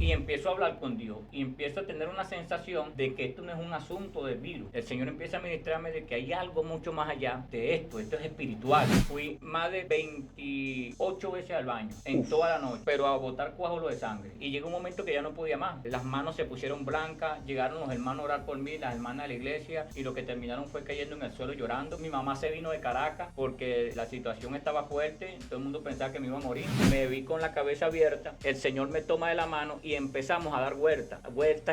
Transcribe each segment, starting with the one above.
Y empiezo a hablar con Dios y empiezo a tener una sensación de que esto no es un asunto del virus. El Señor empieza a ministrarme de que hay algo mucho más allá de esto es espiritual. Fui más de 28 veces al baño en toda la noche, pero a botar coágulos de sangre. Y llegó un momento que ya no podía más. Las manos se pusieron blancas, llegaron los hermanos a orar por mí, las hermanas de la iglesia, y lo que terminaron fue cayendo en el suelo llorando. Mi mamá se vino de Caracas porque la situación estaba fuerte, todo el mundo pensaba que me iba a morir. Me vi con la cabeza abierta, el Señor me toma de la mano y empezamos a dar vueltas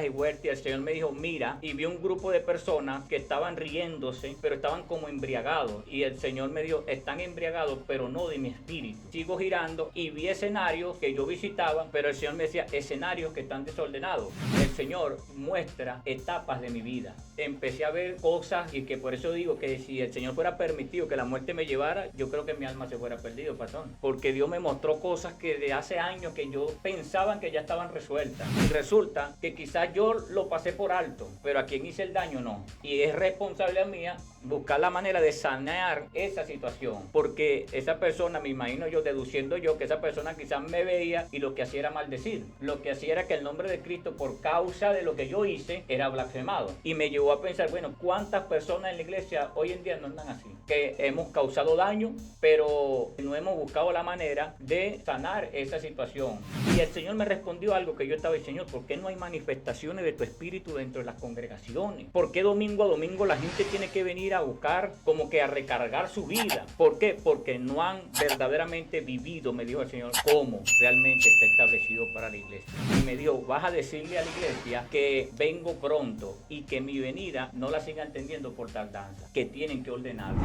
y vueltas, y el Señor me dijo, mira, y vi un grupo de personas que estaban riéndose, pero estaban como embriagados, y el Señor me dijo, están embriagados, pero no de mi espíritu. Sigo girando y vi escenarios que yo visitaba, pero el Señor me decía, escenarios que están desordenados. El Señor muestra etapas de mi vida. Empecé a ver cosas, y que por eso digo que si el Señor fuera permitido que la muerte me llevara, yo creo que mi alma se fuera perdido, pastor, porque Dios me mostró cosas que de hace años que yo pensaba que ya estaban resueltas, y resulta que quizás yo lo pasé por alto, pero a quien hice el daño no, y es responsabilidad mía buscar la manera de sanar esa situación, porque esa persona, me imagino yo, deduciendo yo, que esa persona quizás me veía y lo que hacía era maldecir, lo que hacía era que el nombre de Cristo, por causa de lo que yo hice, era blasfemado, y me llevó a pensar, bueno, ¿cuántas personas en la iglesia hoy en día no andan así? Que hemos causado daño, pero no hemos buscado la manera de sanar esa situación. Y el Señor me respondió algo que yo estaba diciendo, Señor, ¿por qué no hay manifestaciones de tu espíritu dentro de las congregaciones? ¿Por qué domingo a domingo la gente tiene que venir a buscar, como que a recargar su vida? ¿Por qué? Porque no han verdaderamente vivido, me dijo el Señor, cómo realmente está establecido para la iglesia. Y me dijo, vas a decirle a la iglesia que vengo pronto y que mi venida no la sigan entendiendo por tardanza, que tienen que ordenarse.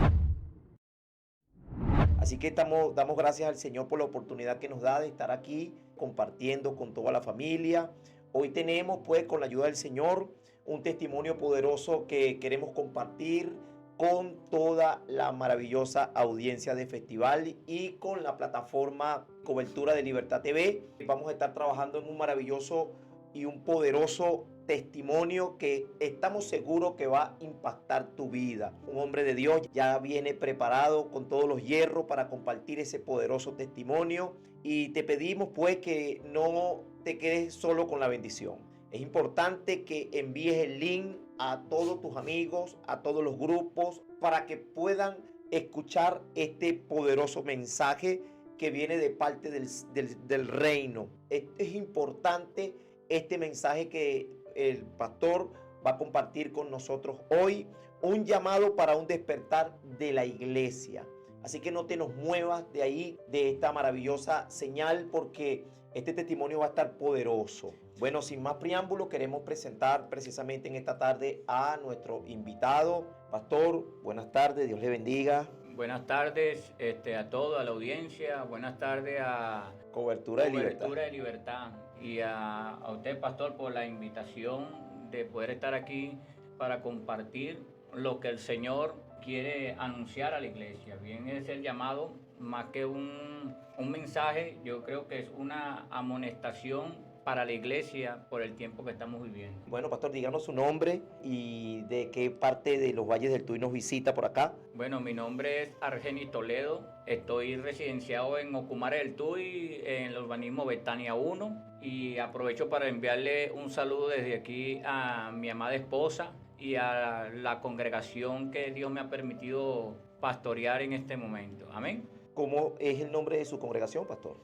Así que damos gracias al Señor por la oportunidad que nos da de estar aquí compartiendo con toda la familia. Hoy tenemos, pues, con la ayuda del Señor, un testimonio poderoso que queremos compartir con toda la maravillosa audiencia de festival y con la plataforma Cobertura de Libertad TV. Vamos a estar trabajando en un maravilloso y un poderoso testimonio que estamos seguros que va a impactar tu vida. Un hombre de Dios ya viene preparado con todos los hierros para compartir ese poderoso testimonio, y te pedimos pues que no te quedes solo con la bendición. Es importante que envíes el link a todos tus amigos, a todos los grupos, para que puedan escuchar este poderoso mensaje que viene de parte del reino. Es importante este mensaje que el pastor va a compartir con nosotros hoy, un llamado para un despertar de la iglesia. Así que no te nos muevas de ahí, de esta maravillosa señal, porque este testimonio va a estar poderoso. Bueno, sin más preámbulo, queremos presentar precisamente en esta tarde a nuestro invitado. Pastor, buenas tardes, Dios le bendiga. Buenas tardes a toda la audiencia, buenas tardes a Cobertura de Libertad. Cobertura de Libertad, y a usted, pastor, por la invitación de poder estar aquí para compartir lo que el Señor quiere anunciar a la iglesia. Bien, es el llamado, más que un mensaje, yo creo que es una amonestación para la iglesia por el tiempo que estamos viviendo. Bueno, pastor, díganos su nombre y de qué parte de los Valles del Tuy nos visita por acá. Bueno, mi nombre es Argenis Toledo, estoy residenciado en Ocumare del Tuy, en el urbanismo Betania 1, y aprovecho para enviarle un saludo desde aquí a mi amada esposa y a la congregación que Dios me ha permitido pastorear en este momento. Amén. ¿Cómo es el nombre de su congregación, pastor?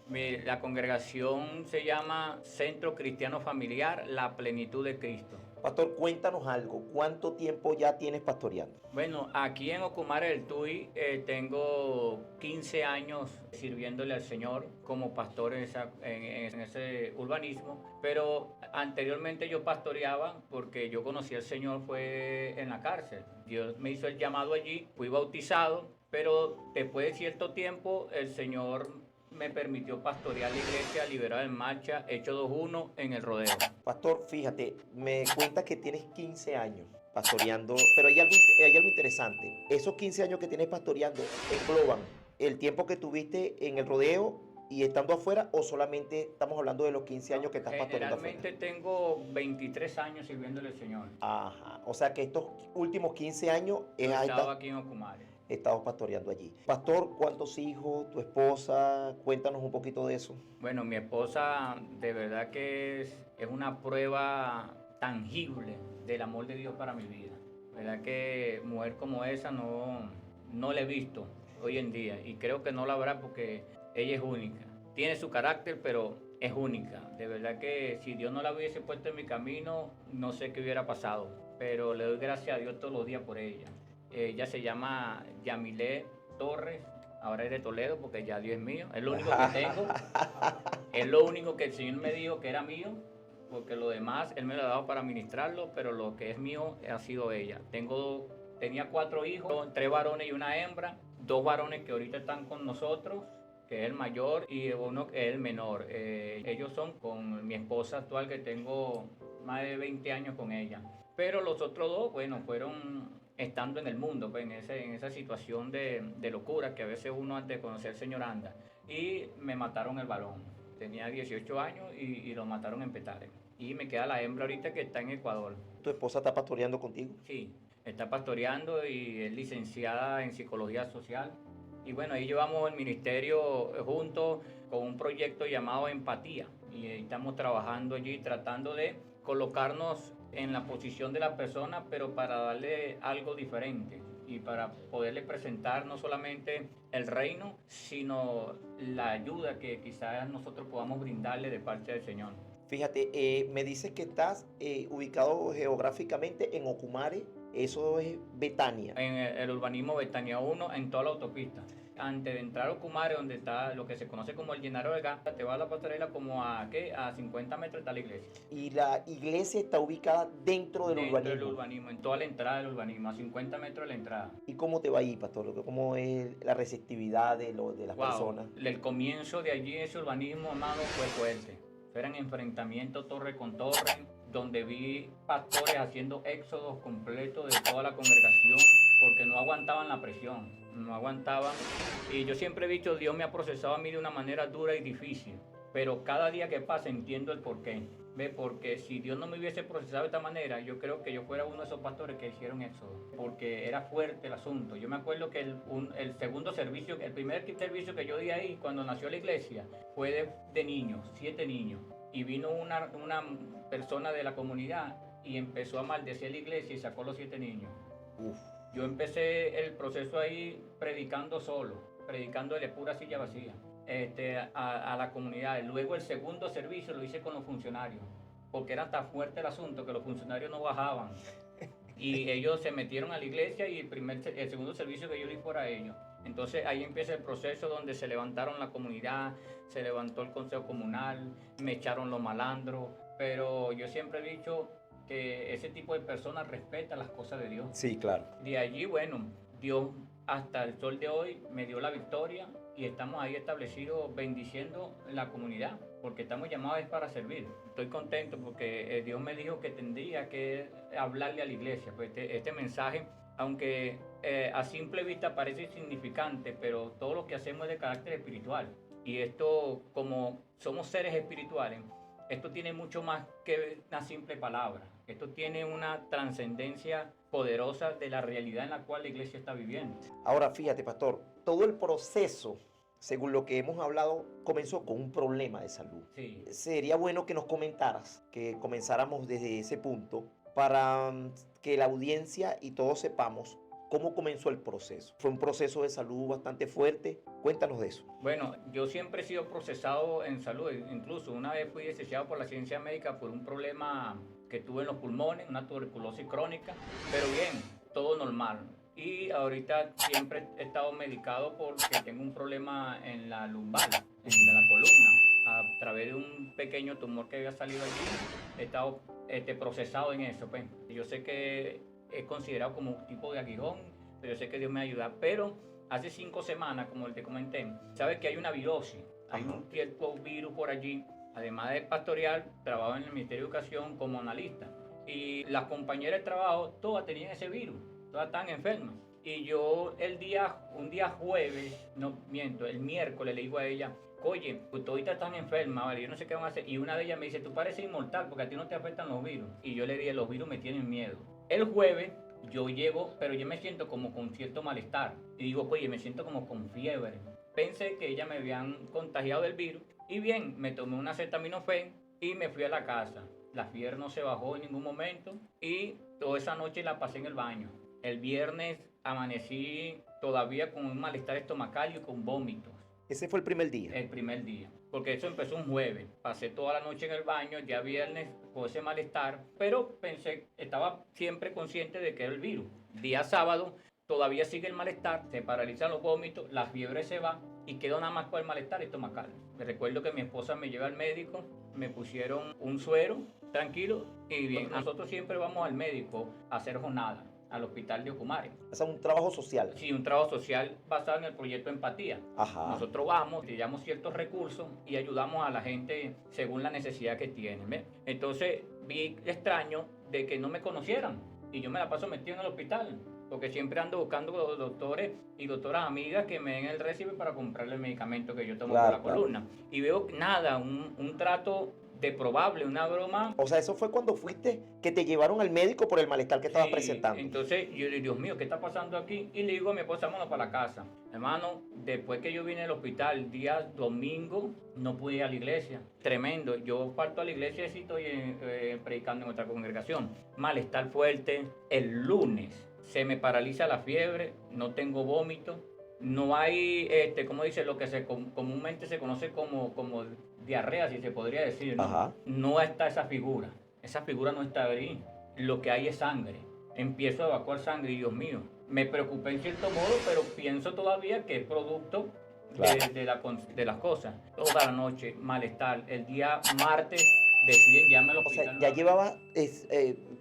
La congregación se llama Centro Cristiano Familiar, La Plenitud de Cristo. Pastor, cuéntanos algo. ¿Cuánto tiempo ya tienes pastoreando? Bueno, aquí en Ocumare del Tuy tengo 15 años sirviéndole al Señor como pastor en ese urbanismo, pero anteriormente yo pastoreaba porque yo conocí al Señor fue en la cárcel. Dios me hizo el llamado allí, fui bautizado, pero después de cierto tiempo el Señor me permitió pastorear la iglesia Liberada en Marcha, Hechos 2.1 en el Rodeo. Pastor, fíjate, me cuentas que tienes 15 años pastoreando, pero hay algo interesante. Esos 15 años que tienes pastoreando engloban el tiempo que tuviste en el rodeo y estando afuera, o solamente estamos hablando de los 15 años que estás pastoreando afuera? Generalmente tengo 23 años sirviéndole al Señor. Ajá, o sea que estos últimos 15 años Yo he estado aquí en Ocumare. estado pastoreando allí. Pastor, ¿cuántos hijos? ¿Tu esposa? Cuéntanos un poquito de eso. Bueno, mi esposa de verdad que es una prueba tangible del amor de Dios para mi vida. Verdad que mujer como esa no la he visto hoy en día y creo que no la habrá porque ella es única. Tiene su carácter, pero es única. De verdad que si Dios no la hubiese puesto en mi camino, no sé qué hubiera pasado. Pero le doy gracias a Dios todos los días por ella. Ella se llama Yamilé Torres. Ahora es de Toledo porque ya Dios es mío. Es lo único que tengo. Es lo único que el Señor me dijo que era mío. Porque lo demás Él me lo ha dado para administrarlo. Pero lo que es mío ha sido ella. Tenía 4 hijos, 3 varones y una hembra. 2 varones que ahorita están con nosotros, que es el mayor, y uno que es el menor. Ellos son con mi esposa actual, que tengo más de 20 años con ella. Pero los otros 2, bueno, fueron estando en el mundo, pues, en esa situación de locura que a veces uno antes de conocer al Señor anda. Y me mataron el varón. Tenía 18 años y lo mataron en Petare. Y me queda la hembra ahorita que está en Ecuador. ¿Tu esposa está pastoreando contigo? Sí, está pastoreando y es licenciada en psicología social. Y bueno, ahí llevamos el ministerio juntos con un proyecto llamado Empatía. Y estamos trabajando allí tratando de colocarnos en la posición de la persona, pero para darle algo diferente y para poderle presentar no solamente el reino, sino la ayuda que quizás nosotros podamos brindarle de parte del Señor. Fíjate, me dices que estás ubicado geográficamente en Ocumare, eso es Betania. En el urbanismo Betania 1, en toda la autopista. Antes de entrar a Ocumare, donde está lo que se conoce como el Llenadero de Gas, te va a la pasarela como a 50 metros está la iglesia. Y la iglesia está ubicada dentro del Dentro del urbanismo. urbanismo, en toda la entrada del urbanismo, a 50 metros de la entrada. ¿Y cómo te va ahí, pastor? ¿Cómo es la receptividad de las personas? El comienzo de allí, ese urbanismo, hermano, fue fuerte. Eran enfrentamientos torre con torre, donde vi pastores haciendo éxodos completos de toda la congregación porque no aguantaban la presión, no aguantaban. Y yo siempre he dicho, Dios me ha procesado a mí de una manera dura y difícil, pero cada día que pasa entiendo el porqué. ¿Ve? Porque si Dios no me hubiese procesado de esta manera, yo creo que yo fuera uno de esos pastores que hicieron éxodo, porque era fuerte el asunto. Yo me acuerdo que el segundo servicio, el primer servicio que yo di ahí cuando nació la iglesia fue de niños, 7 niños, y vino una persona de la comunidad y empezó a maldecir la iglesia y sacó los 7 niños. Uf. Yo empecé el proceso ahí predicando solo, predicándole pura silla vacía. A la comunidad. Luego el segundo servicio lo hice con los funcionarios, porque era tan fuerte el asunto que los funcionarios no bajaban. Y ellos se metieron a la iglesia y el segundo servicio que yo di fue a ellos. Entonces ahí empieza el proceso donde se levantaron la comunidad, se levantó el consejo comunal, me echaron los malandros, pero yo siempre he dicho que ese tipo de personas respeta las cosas de Dios. Sí, claro. De allí, bueno, Dios hasta el sol de hoy me dio la victoria y estamos ahí establecidos bendiciendo la comunidad, porque estamos llamados para servir. Estoy contento porque Dios me dijo que tendría que hablarle a la iglesia. Pues este mensaje, aunque a simple vista parece insignificante, pero todo lo que hacemos es de carácter espiritual. Y esto, como somos seres espirituales, esto tiene mucho más que una simple palabra. Esto tiene una trascendencia poderosa de la realidad en la cual la iglesia está viviendo. Ahora, fíjate, pastor, todo el proceso, según lo que hemos hablado, comenzó con un problema de salud. Sí. Sería bueno que nos comentaras, que comenzáramos desde ese punto, para que la audiencia y todos sepamos cómo comenzó el proceso. Fue un proceso de salud bastante fuerte. Cuéntanos de eso. Bueno, yo siempre he sido procesado en salud. Incluso una vez fui desechado por la ciencia médica por un problema que tuve en los pulmones, una tuberculosis crónica, pero bien, todo normal. Y ahorita siempre he estado medicado porque tengo un problema en la lumbar, en la columna. A través de un pequeño tumor que había salido allí, he estado procesado en eso. Pues. Yo sé que es considerado como un tipo de aguijón, pero yo sé que Dios me ayuda. Pero hace 5 semanas, como te comenté, sabes que hay una virosis, hay un cierto virus por allí. Además de pastorear, trabajo en el Ministerio de Educación como analista. Y las compañeras de trabajo, todas tenían ese virus, todas estaban enfermas. Y yo un día jueves, no miento, el miércoles le digo a ella, oye, pues toditas están enfermas, ¿vale? Yo no sé qué van a hacer. Y una de ellas me dice, tú pareces inmortal porque a ti no te afectan los virus. Y yo le dije, los virus me tienen miedo. El jueves yo llego, pero yo me siento como con cierto malestar. Y digo, oye, me siento como con fiebre. Pensé que ellas me habían contagiado del virus. Y bien, me tomé una acetaminofén y me fui a la casa. La fiebre no se bajó en ningún momento y toda esa noche la pasé en el baño. El viernes amanecí todavía con un malestar estomacal y con vómitos. Ese fue el primer día. El primer día, porque eso empezó un jueves. Pasé toda la noche en el baño, ya viernes con ese malestar, pero pensé, estaba siempre consciente de que era el virus. Día sábado todavía sigue el malestar, se paralizan los vómitos, la fiebre se va y quedo nada más con el malestar estomacal. Me recuerdo que mi esposa me lleva al médico, me pusieron un suero, tranquilo, y bien. Nosotros siempre vamos al médico a hacer jornada al hospital de Ocumare. O sea, un trabajo social. Sí, un trabajo social basado en el proyecto Empatía. Ajá. Nosotros vamos, le damos ciertos recursos y ayudamos a la gente según la necesidad que tienen. ¿Ves? Entonces vi extraño de que no me conocieran y yo me la paso metido en el hospital porque siempre ando buscando doctores y doctoras amigas que me den el recibo para comprarle el medicamento que yo tomo por la columna. Y veo nada, un trato de probable, una broma. O sea, eso fue cuando fuiste que te llevaron al médico por el malestar que estabas presentando. Entonces yo le digo, Dios mío, ¿qué está pasando aquí? Y le digo a mi esposa, vámonos para la casa. Hermano, después que yo vine al hospital, día domingo, no pude ir a la iglesia. Tremendo. Yo parto a la iglesia y estoy predicando en otra congregación. Malestar fuerte. El lunes se me paraliza la fiebre, no tengo vómito. No hay, ¿cómo dice? Lo que comúnmente se conoce como diarrea, si se podría decir, ¿no? Ajá. No está esa figura no está ahí, lo que hay es sangre. Empiezo a evacuar sangre y Dios mío, me preocupé en cierto modo, pero pienso todavía que es producto de las cosas. Toda la noche, malestar. El día martes deciden llamarme al hospital. O sea, ya llevaba,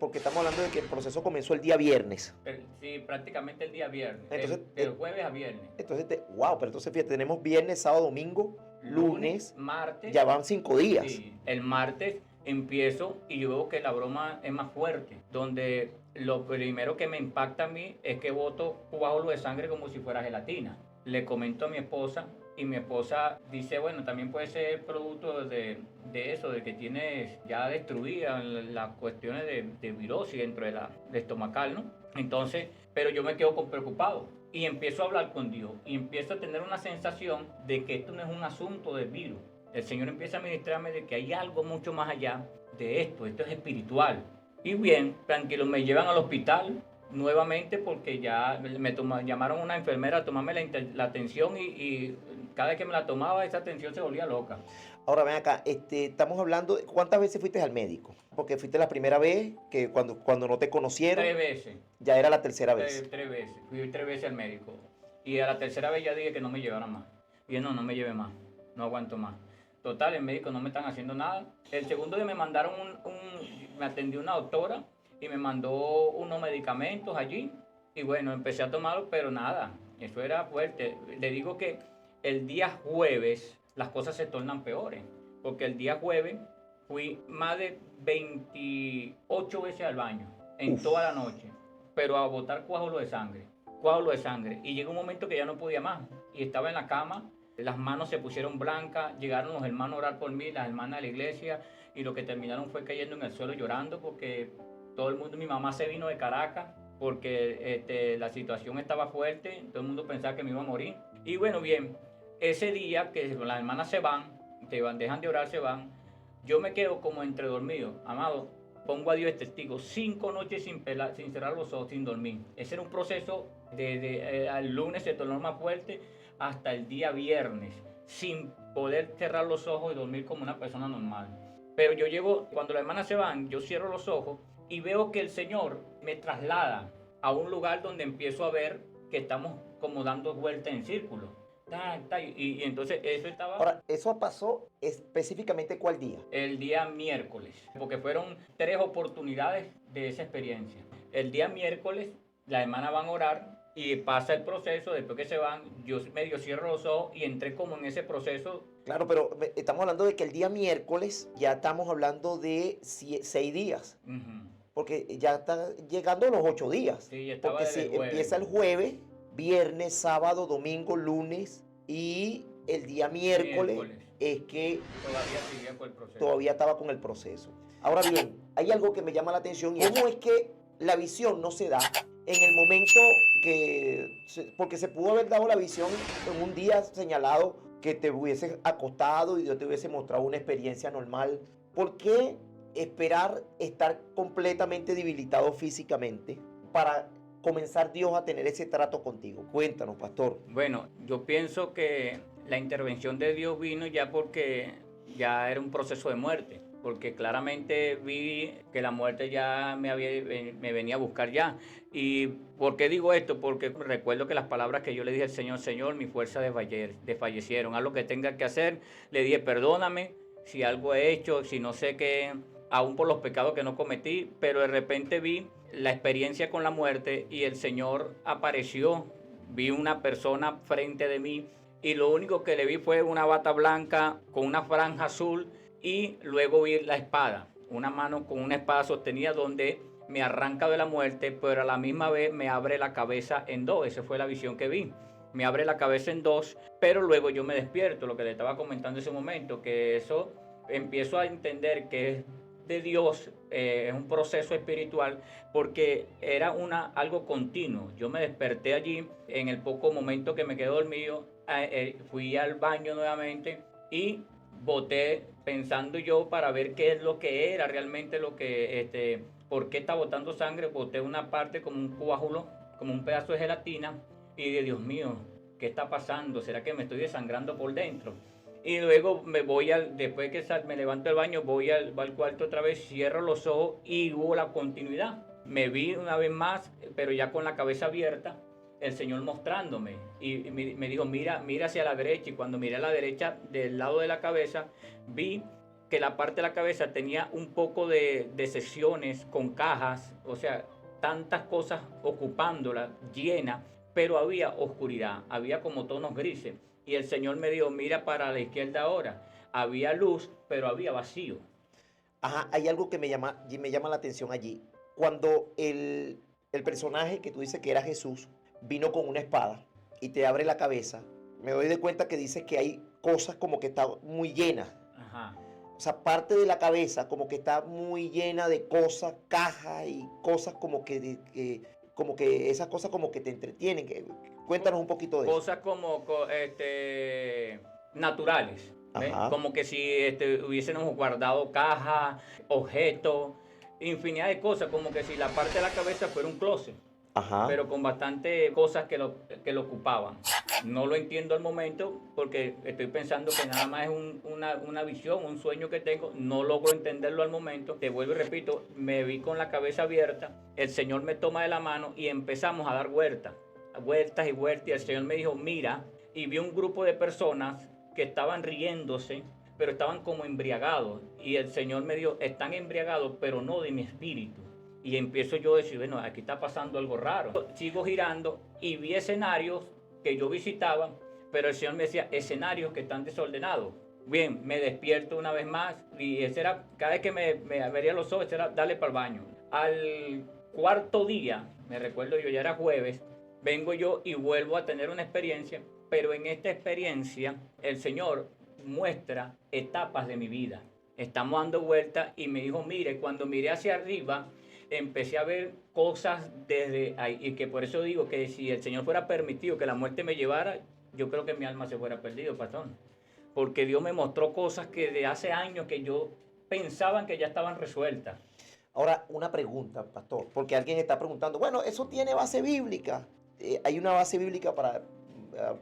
porque estamos hablando de que el proceso comenzó el día viernes. Sí, prácticamente el día viernes. Entonces, el jueves a viernes. Entonces, wow, pero entonces fíjate, tenemos viernes, sábado, domingo, lunes, martes. Ya van 5 días. Sí, el martes empiezo y yo veo que la broma es más fuerte, donde lo primero que me impacta a mí es que boto coágulo de sangre como si fuera gelatina. Le comento a mi esposa y mi esposa dice, bueno, también puede ser producto de eso, de que tienes ya destruidas las cuestiones de virosis dentro de estomacal, ¿no? Entonces, pero yo me quedo preocupado y empiezo a hablar con Dios y empiezo a tener una sensación de que esto no es un asunto del virus. El Señor empieza a ministrarme de que hay algo mucho más allá de esto es espiritual. Y bien, tranquilo, me llevan al hospital nuevamente porque ya llamaron a una enfermera a tomarme la atención y cada vez que me la tomaba esa atención se volvía loca. Ahora ven acá, estamos hablando, ¿cuántas veces fuiste al médico? Porque fuiste la primera vez, que cuando no te conocieron. 3 veces. Ya era la tercera vez. 3 veces. Fui 3 veces al médico. Y a la tercera vez ya dije que no me llevara más. Y no me lleve más. No aguanto más. Total, el médico no me están haciendo nada. El segundo día me mandaron me atendió una doctora y me mandó unos medicamentos allí. Y bueno, empecé a tomarlos, pero nada. Eso era fuerte. Le digo que el día jueves las cosas se tornan peores. Porque el día jueves fui más de 28 veces al baño en toda la noche, pero a botar coágulo de sangre. Y llegó un momento que ya no podía más y estaba en la cama, las manos se pusieron blancas, llegaron los hermanos a orar por mí, las hermanas de la iglesia, y lo que terminaron fue cayendo en el suelo llorando porque todo el mundo, mi mamá se vino de Caracas porque la situación estaba fuerte, todo el mundo pensaba que me iba a morir. Y bueno, bien, ese día que las hermanas se van, dejan de orar, se van, yo me quedo como entre dormido. Amado, pongo a Dios de testigo, 5 noches sin cerrar los ojos, sin dormir. Ese era un proceso desde el lunes se tornó más fuerte hasta el día viernes, sin poder cerrar los ojos y dormir como una persona normal. Pero yo llego, cuando las hermanas se van, yo cierro los ojos y veo que el Señor me traslada a un lugar donde empiezo a ver que estamos como dando vueltas en círculo. Y entonces eso estaba... Ahora, ¿eso pasó específicamente cuál día? El día miércoles, porque fueron 3 oportunidades de esa experiencia. El día miércoles, las hermanas van a orar y pasa el proceso, después que se van, yo medio cierro los ojos y entré como en ese proceso. Claro, pero estamos hablando de que el día miércoles ya estamos hablando de 6 días. Porque ya está llegando los 8 días. Sí, ya estaba porque si jueves. Empieza el jueves, viernes, sábado, domingo, lunes y el día miércoles es que todavía seguía con el proceso. Todavía estaba con el proceso. Ahora bien, hay algo que me llama la atención y es cómo es que la visión no se da en el momento porque se pudo haber dado la visión en un día señalado que te hubiese acostado y yo te hubiese mostrado una experiencia normal. ¿Por qué esperar estar completamente debilitado físicamente para comenzar Dios a tener ese trato contigo? Cuéntanos, pastor. Bueno, yo pienso que la intervención de Dios vino ya porque ya era un proceso de muerte, porque claramente vi que la muerte ya me venía a buscar ya. ¿Y por qué digo esto? Porque recuerdo que las palabras que yo le dije al Señor, Señor, mis fuerzas desfallecieron, haz lo que tenga que hacer. Le dije, perdóname si algo he hecho, si no sé qué, aún por los pecados que no cometí, pero de repente vi la experiencia con la muerte y el Señor apareció. Vi una persona frente de mí y lo único que le vi fue una bata blanca con una franja azul y luego vi la espada, una mano con una espada sostenida donde me arranca de la muerte, pero a la misma vez me abre la cabeza en dos. Esa fue la visión que vi. Me abre la cabeza en dos, pero luego yo me despierto, lo que le estaba comentando en ese momento, que eso empiezo a entender que es de Dios, es un proceso espiritual, porque era algo continuo. Yo me desperté allí en el poco momento que me quedé dormido, fui al baño nuevamente y boté pensando yo para ver qué es lo que era realmente lo que, por qué está botando sangre. Boté una parte como un coágulo, como un pedazo de gelatina y de Dios mío, ¿qué está pasando? ¿Será que me estoy desangrando por dentro? Y luego después que me levanto del baño, voy al cuarto otra vez, cierro los ojos y hubo la continuidad. Me vi una vez más, pero ya con la cabeza abierta, el Señor mostrándome. Y me dijo, mira hacia la derecha. Y cuando miré a la derecha, del lado de la cabeza, vi que la parte de la cabeza tenía un poco de secciones con cajas, o sea, tantas cosas ocupándola, llena, pero había oscuridad, había como tonos grises. Y el Señor me dijo, mira para la izquierda ahora. Había luz, pero había vacío. Ajá, hay algo que me llama la atención allí. Cuando el personaje que tú dices que era Jesús vino con una espada y te abre la cabeza, me doy de cuenta que dice que hay cosas como que está muy llenas. Ajá. O sea, parte de la cabeza como que está muy llena de cosas, cajas y cosas como que esas cosas como que te entretienen. Cuéntanos un poquito de eso. Cosas como naturales. Como que si hubiésemos guardado cajas, objetos, infinidad de cosas, como que si la parte de la cabeza fuera un closet. Ajá. Pero con bastante cosas que lo ocupaban. No lo entiendo al momento porque estoy pensando que nada más es una visión, un sueño que tengo. No logro entenderlo al momento. Te vuelvo y repito, me vi con la cabeza abierta, el Señor me toma de la mano y empezamos a dar vueltas y vueltas. Y el Señor me dijo, mira, y vi un grupo de personas que estaban riéndose, pero estaban como embriagados. Y el Señor me dijo, están embriagados, pero no de mi espíritu. Y empiezo yo a decir, bueno, aquí está pasando algo raro. Sigo girando y vi escenarios que yo visitaba, pero el Señor me decía, escenarios que están desordenados. Bien, me despierto una vez más y ese era, cada vez que me abría los ojos, era darle para el baño. Al cuarto día, me recuerdo yo, ya era jueves, vengo yo y vuelvo a tener una experiencia, pero en esta experiencia el Señor muestra etapas de mi vida. Estamos dando vueltas y me dijo, mire, cuando miré hacia arriba, empecé a ver cosas desde ahí, y que por eso digo que si el Señor fuera permitido que la muerte me llevara, yo creo que mi alma se fuera perdido, pastor. Porque Dios me mostró cosas que de hace años que yo pensaban que ya estaban resueltas. Ahora, una pregunta, pastor, porque alguien está preguntando, bueno, eso tiene base bíblica. ¿Hay una base bíblica para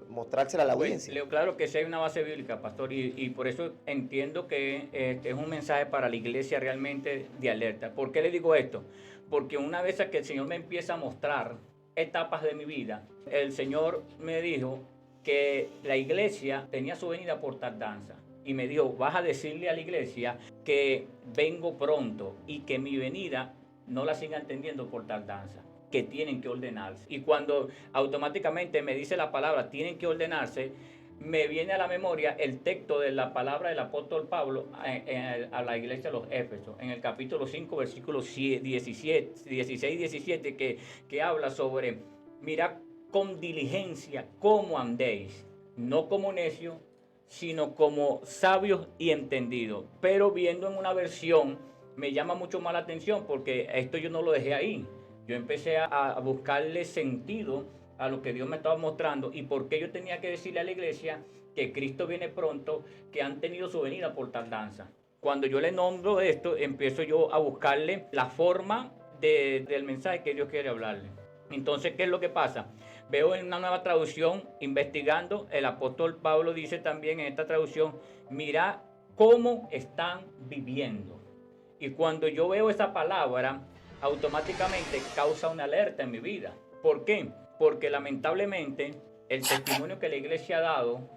mostrársela a la audiencia? Pues, claro que sí hay una base bíblica, pastor, y por eso entiendo que es un mensaje para la iglesia realmente de alerta. ¿Por qué le digo esto? Porque una vez que el Señor me empieza a mostrar etapas de mi vida, el Señor me dijo que la iglesia tenía su venida por tardanza. Y me dijo, vas a decirle a la iglesia que vengo pronto y que mi venida no la sigan entendiendo por tardanza, que tienen que ordenarse. Y cuando automáticamente me dice la palabra tienen que ordenarse, me viene a la memoria el texto de la palabra del apóstol Pablo a la iglesia de los Éfesos, en el capítulo 5, versículos 16 y 17, que habla sobre, mirad con diligencia cómo andéis, no como necios, sino como sabios y entendidos. Pero viendo en una versión me llama mucho más la atención porque esto yo no lo dejé ahí. Yo empecé a buscarle sentido a lo que Dios me estaba mostrando y por qué yo tenía que decirle a la iglesia que Cristo viene pronto, que han tenido su venida por tardanza. Cuando yo le nombro esto, empiezo yo a buscarle la forma del mensaje que Dios quiere hablarle. Entonces, ¿qué es lo que pasa? Veo en una nueva traducción, investigando, el apóstol Pablo dice también en esta traducción, mira cómo están viviendo. Y cuando yo veo esa palabra, automáticamente causa una alerta en mi vida. ¿Por qué? Porque lamentablemente el testimonio que la iglesia ha dado,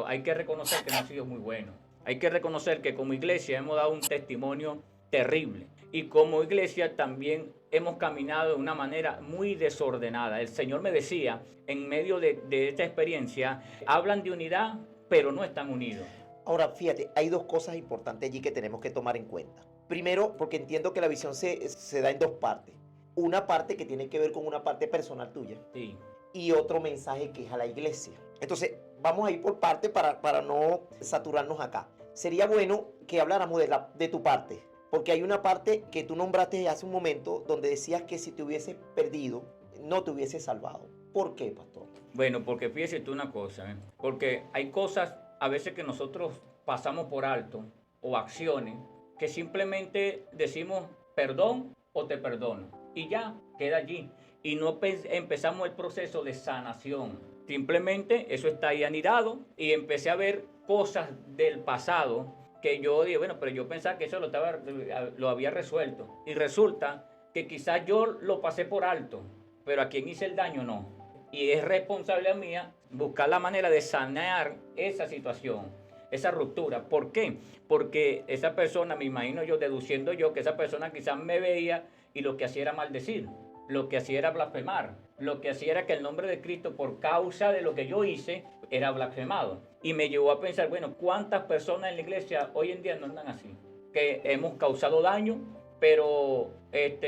hay que reconocer que no ha sido muy bueno. Hay que reconocer que como iglesia hemos dado un testimonio terrible. Y como iglesia también hemos caminado de una manera muy desordenada. El Señor me decía, en medio de esta experiencia, hablan de unidad, pero no están unidos. Ahora, fíjate, hay dos cosas importantes allí que tenemos que tomar en cuenta. Primero, porque entiendo que la visión se da en dos partes. Una parte que tiene que ver con una parte personal tuya. Sí. Y otro mensaje que es a la iglesia. Entonces, vamos a ir por parte para no saturarnos acá. Sería bueno que habláramos de tu parte, porque hay una parte que tú nombraste hace un momento donde decías que si te hubieses perdido, no te hubieses salvado. ¿Por qué, pastor? Bueno, porque fíjese tú una cosa, porque hay cosas a veces que nosotros pasamos por alto o acciones que simplemente decimos perdón o te perdono y ya queda allí. Y no empezamos el proceso de sanación. Simplemente eso está ahí anidado y empecé a ver cosas del pasado que yo dije, bueno, pero yo pensaba que eso lo había resuelto. Y resulta que quizás yo lo pasé por alto, pero a quien hice el daño no. Y es responsabilidad mía buscar la manera de sanar esa situación, esa ruptura. ¿Por qué? Porque esa persona, me imagino yo, deduciendo yo, que esa persona quizás me veía y lo que hacía era maldecir. Lo que hacía era blasfemar. Lo que hacía era que el nombre de Cristo, por causa de lo que yo hice, era blasfemado. Y me llevó a pensar, bueno, ¿cuántas personas en la iglesia hoy en día no andan así? Que hemos causado daño, pero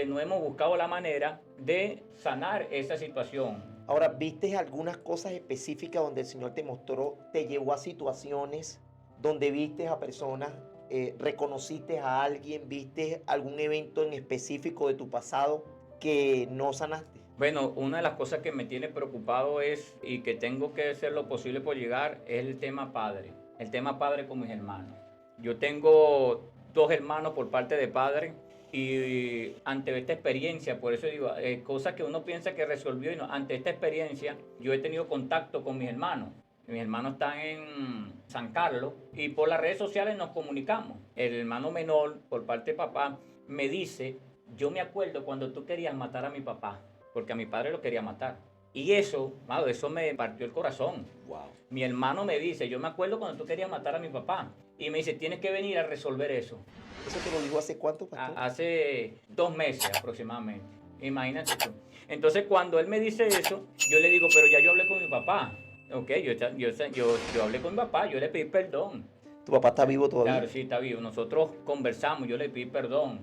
no hemos buscado la manera de sanar esa situación. Ahora, ¿viste algunas cosas específicas donde el Señor te mostró, te llevó a situaciones donde viste a personas, reconociste a alguien, viste algún evento en específico de tu pasado que no sanaste? Bueno, una de las cosas que me tiene preocupado es, y que tengo que hacer lo posible por llegar, es el tema padre con mis hermanos. Yo tengo 2 hermanos por parte de padre y ante esta experiencia, por eso digo, cosas que uno piensa que resolvió y no, ante esta experiencia yo he tenido contacto con mis hermanos. Mis hermanos están en San Carlos y por las redes sociales nos comunicamos. El hermano menor, por parte de papá, me dice, yo me acuerdo cuando tú querías matar a mi papá, porque a mi padre lo quería matar. Y eso me partió el corazón. Wow. Mi hermano me dice, yo me acuerdo cuando tú querías matar a mi papá. Y me dice, tienes que venir a resolver eso. ¿Eso te lo dijo hace cuánto, pastor? Hace 2 meses aproximadamente. Imagínate tú. Entonces, cuando él me dice eso, yo le digo, pero ya yo hablé con mi papá. Ok, yo hablé con mi papá, yo le pedí perdón. ¿Tu papá está vivo todavía? Claro, sí, está vivo. Nosotros conversamos, yo le pedí perdón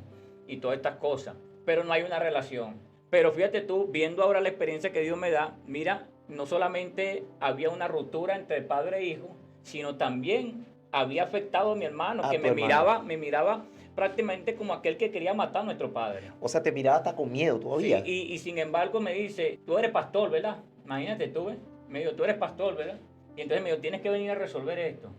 y todas estas cosas. Pero no hay una relación. Pero fíjate tú, viendo ahora la experiencia que Dios me da, mira, no solamente había una ruptura entre padre e hijo, sino también había afectado a mi hermano, que me miraba prácticamente como aquel que quería matar a nuestro padre. O sea, te miraba hasta con miedo todavía. Sí, y sin embargo me dice, tú eres pastor, ¿verdad? Imagínate tú, ¿ves? Me dijo, tú eres pastor, ¿verdad? Y entonces me dijo, tienes que venir a resolver esto.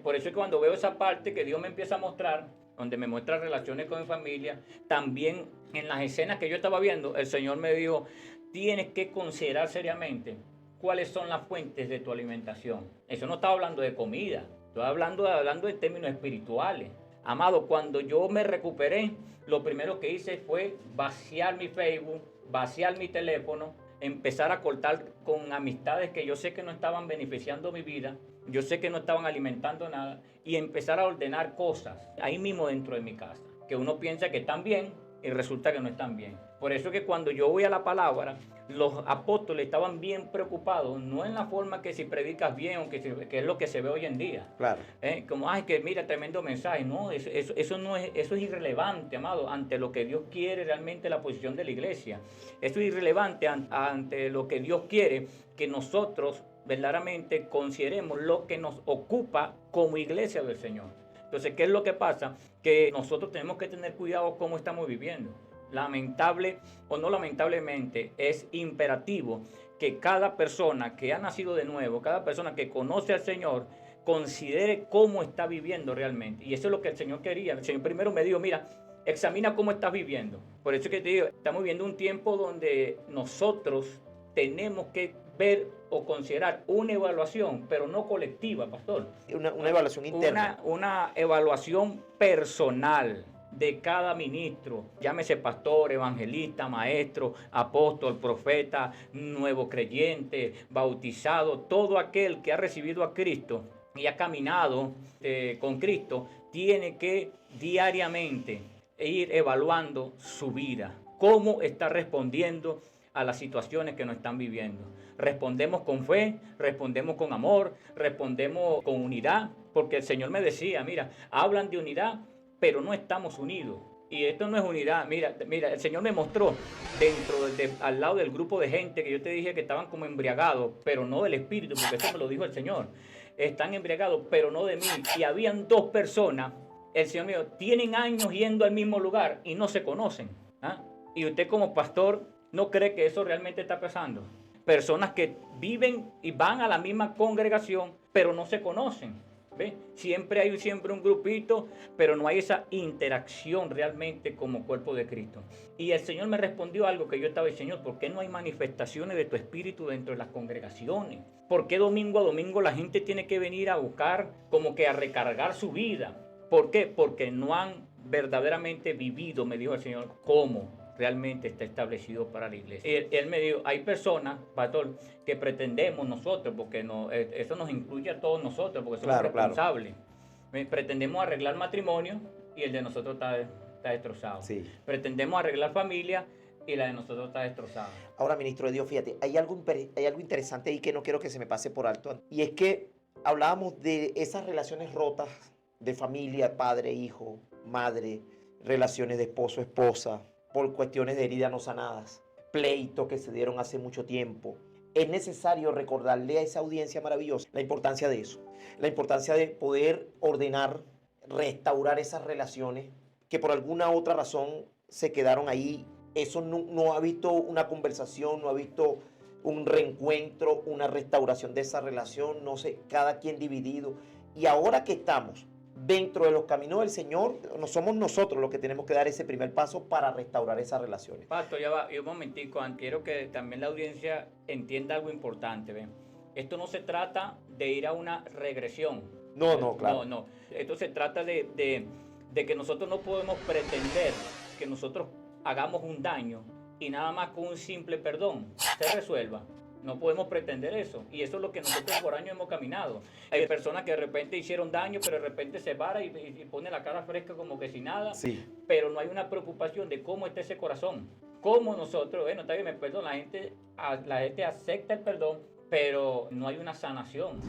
Por eso es que cuando veo esa parte que Dios me empieza a mostrar, donde me muestra relaciones con mi familia, también en las escenas que yo estaba viendo, el Señor me dijo, tienes que considerar seriamente cuáles son las fuentes de tu alimentación. Eso no estaba hablando de comida, estoy hablando en términos espirituales. Amado, cuando yo me recuperé, lo primero que hice fue vaciar mi Facebook, vaciar mi teléfono, empezar a cortar con amistades que yo sé que no estaban beneficiando mi vida, yo sé que no estaban alimentando nada, y empezar a ordenar cosas ahí mismo dentro de mi casa, que uno piensa que están bien y resulta que no están bien. Por eso es que cuando yo voy a la palabra, los apóstoles estaban bien preocupados, no en la forma que si predicas bien o que es lo que se ve hoy en día. Claro. Como, ay, que mira, tremendo mensaje. No, eso no es, eso es irrelevante, amado, ante lo que Dios quiere realmente la posición de la iglesia. Eso es irrelevante ante lo que Dios quiere que nosotros verdaderamente consideremos lo que nos ocupa como iglesia del Señor. Entonces, ¿qué es lo que pasa? Que nosotros tenemos que tener cuidado cómo estamos viviendo. Lamentable o no lamentablemente, es imperativo que cada persona que ha nacido de nuevo, cada persona que conoce al Señor, considere cómo está viviendo realmente. Y eso es lo que el Señor quería. El Señor primero me dijo, mira, examina cómo estás viviendo. Por eso que te digo, estamos viviendo un tiempo donde nosotros tenemos que ver o considerar una evaluación, pero no colectiva, pastor. Una evaluación interna. Una evaluación personal de cada ministro, llámese pastor, evangelista, maestro, apóstol, profeta, nuevo creyente, bautizado, todo aquel que ha recibido a Cristo y ha caminado con Cristo, tiene que diariamente ir evaluando su vida, cómo está respondiendo a las situaciones que nos están viviendo. Respondemos con fe, respondemos con amor, respondemos con unidad, porque el Señor me decía, mira, hablan de unidad, pero no estamos unidos. Y esto no es unidad. Mira, el Señor me mostró al lado del grupo de gente que yo te dije que estaban como embriagados, pero no del Espíritu, porque eso me lo dijo el Señor. Están embriagados, pero no de mí. Y habían dos personas, el Señor me dijo, tienen años yendo al mismo lugar y no se conocen. ¿Ah? Y usted como pastor no cree que eso realmente está pasando. Personas que viven y van a la misma congregación, pero no se conocen. ¿Ve? Siempre hay un grupito, pero no hay esa interacción realmente como cuerpo de Cristo. Y el Señor me respondió algo que yo estaba diciendo, Señor, ¿por qué no hay manifestaciones de tu espíritu dentro de las congregaciones? ¿Por qué domingo a domingo la gente tiene que venir a buscar como que a recargar su vida? ¿Por qué? Porque no han verdaderamente vivido, me dijo el Señor, cómo realmente está establecido para la iglesia. Él me dijo, hay personas, pastor, que pretendemos nosotros, porque eso nos incluye a todos nosotros, porque somos responsables. Claro. Pretendemos arreglar matrimonio y el de nosotros está destrozado. Sí. Pretendemos arreglar familia y la de nosotros está destrozada. Ahora, ministro de Dios, fíjate, hay algo interesante ahí que no quiero que se me pase por alto. Y es que hablábamos de esas relaciones rotas de familia, padre, hijo, madre, relaciones de esposo, esposa, por cuestiones de heridas no sanadas, pleitos que se dieron hace mucho tiempo. Es necesario recordarle a esa audiencia maravillosa la importancia de eso, la importancia de poder ordenar, restaurar esas relaciones que por alguna otra razón se quedaron ahí. Eso no ha visto una conversación, no ha visto un reencuentro, una restauración de esa relación, no sé, cada quien dividido. Y ahora que estamos dentro de los caminos del Señor, no somos nosotros los que tenemos que dar ese primer paso para restaurar esas relaciones. Pastor, ya va, y un momentico, quiero que también la audiencia entienda algo importante. ¿Ven? Esto no se trata de ir a una regresión. No, claro. No. Esto se trata de que nosotros no podemos pretender que nosotros hagamos un daño y nada más con un simple perdón se resuelva. No podemos pretender eso. Y eso es lo que nosotros por años hemos caminado. Hay personas que de repente hicieron daño, pero de repente se para y pone la cara fresca como que sin nada. Sí. Pero no hay una preocupación de cómo está ese corazón. Cómo nosotros, bueno, está bien, me perdono, la gente acepta el perdón, pero no hay una sanación.